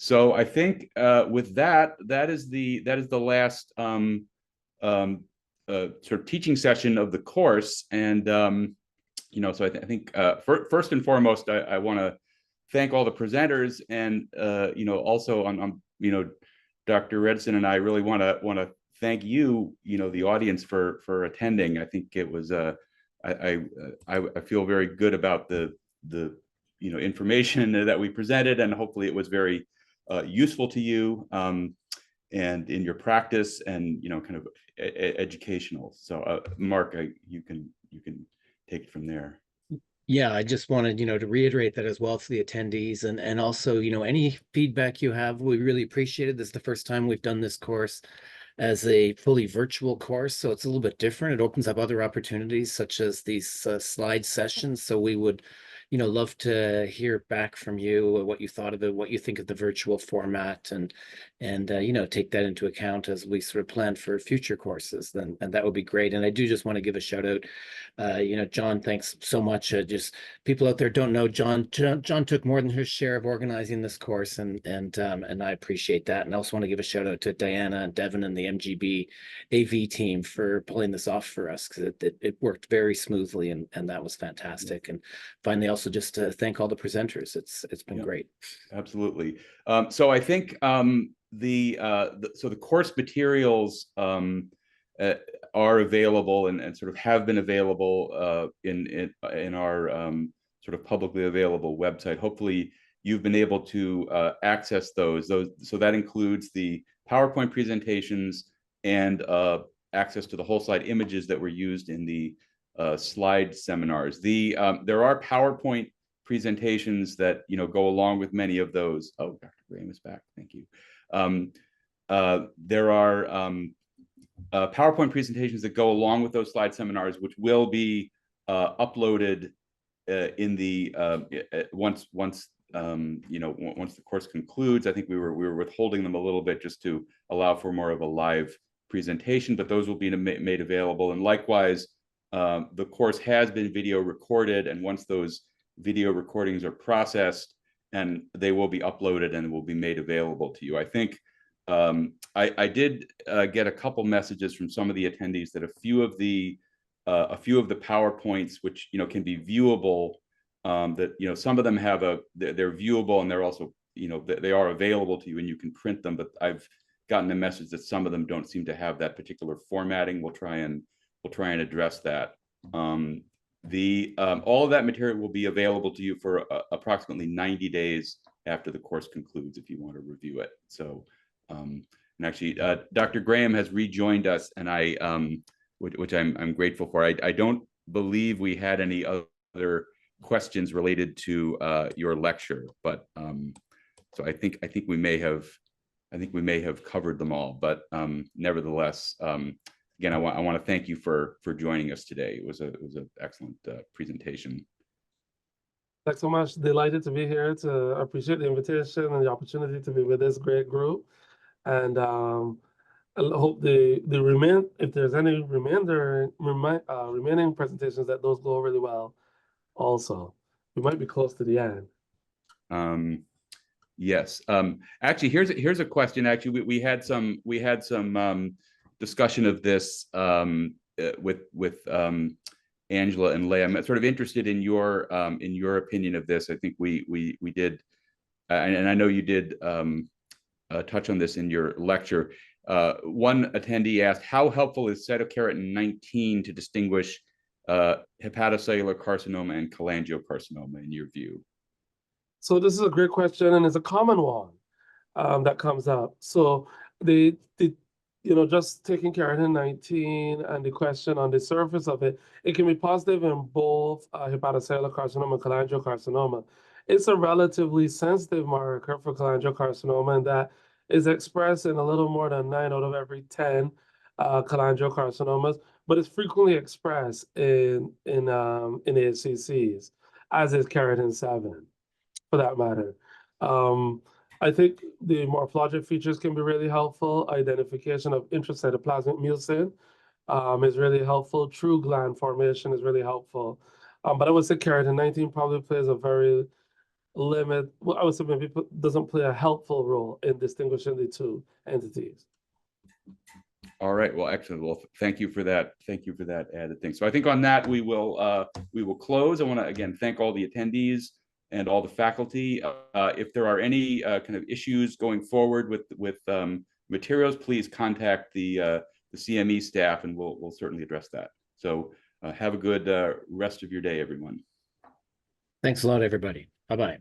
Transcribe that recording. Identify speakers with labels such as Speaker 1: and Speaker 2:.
Speaker 1: So I think with that, that is the last sort of teaching session of the course, and so I think first and foremost, I want to thank all the presenters, and also on Dr. Redson and I really want to thank you, the audience for attending. I think it was I feel very good about the information that we presented, and hopefully it was very useful to you, and in your practice, and kind of educational. So Mark, you can take it from there.
Speaker 2: Yeah, I just wanted, to reiterate that as well to the attendees, and also, any feedback you have, we really appreciate it. This is the first time we've done this course as a fully virtual course, so it's a little bit different. It opens up other opportunities such as these slide sessions. So we would, love to hear back from you, what you thought of it, what you think of the virtual format, and take that into account as we sort of plan for future courses. And that would be great. And I do just want to give a shout out. John, thanks so much. Just people out there don't know John. John took more than his share of organizing this course, and I appreciate that. And I also want to give a shout out to Diana and Devin and the MGB AV team for pulling this off for us, because it worked very smoothly, and that was fantastic. And finally, also just to thank all the presenters. It's been great.
Speaker 1: Absolutely. So I think the course materials are available, and sort of have been available in our sort of publicly available website. Hopefully you've been able to access those. So that includes the PowerPoint presentations and access to the whole slide images that were used in the slide seminars. There are PowerPoint presentations that go along with many of those. Oh, Dr. Graham is back. Thank you. There are PowerPoint presentations that go along with those slide seminars, which will be uploaded in the once the course concludes. I think we were withholding them a little bit just to allow for more of a live presentation, but those will be made available. And likewise, the course has been video recorded, and once those video recordings are processed, and they will be uploaded and will be made available to you. I think I did get a couple messages from some of the attendees that a few of the PowerPoints, which can be viewable, that some of them they're viewable, and they're also they are available to you and you can print them. But I've gotten a message that some of them don't seem to have that particular formatting. We'll try and address that. All of that material will be available to you for approximately 90 days after the course concludes, if you want to review it. So, and actually, Dr. Graham has rejoined us, and which I'm grateful for. I don't believe we had any other questions related to your lecture, but so I think we may have covered them all. But nevertheless, again, I want to thank you for joining us today. It was an excellent presentation.
Speaker 3: Thanks so much. Delighted to be here. To appreciate the invitation and the opportunity to be with this great group. And I hope if there's any remaining presentations, that those go really well. Also, we might be close to the end.
Speaker 1: Yes. Actually, here's a question. Actually, we had some discussion of this with Angela and Leah. I'm sort of interested in your opinion of this. I think we did, and I know you did touch on this in your lecture. One attendee asked, how helpful is cytokeratin 19 to distinguish hepatocellular carcinoma and cholangiocarcinoma in your view?
Speaker 3: So this is a great question, and it's a common one that comes up. So just taking keratin 19 and the question on the surface of it, it can be positive in both hepatocellular carcinoma and cholangiocarcinoma. It's a relatively sensitive marker for cholangiocarcinoma, and that is expressed in a little more than 9 out of every 10 cholangiocarcinomas, but it's frequently expressed in HCCs, as is keratin 7, for that matter. I think the morphologic features can be really helpful. Identification of intracytoplasmic mucin is really helpful. True gland formation is really helpful. But I would say keratin 19 probably plays a very limit, well, I would say maybe doesn't play a helpful role in distinguishing the two entities.
Speaker 1: All right, well, excellent. Well, thank you for that. Thank you for that added thing. So I think on that, we will close. I want to again thank all the attendees and all the faculty. If there are any kind of issues going forward with materials, please contact the CME staff, and we'll certainly address that. So have a good rest of your day, everyone.
Speaker 2: Thanks a lot, everybody. Bye-bye.